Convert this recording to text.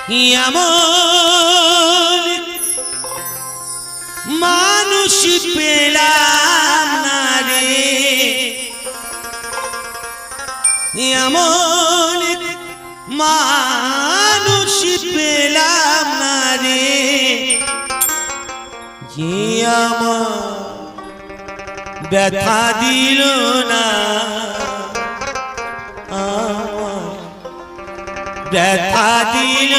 এমন মানুষ পেলাম না রে, এমন মানুষ পেলাম না রে, যে আমার ব্যথা দিল না, আমার ব্যথা দিল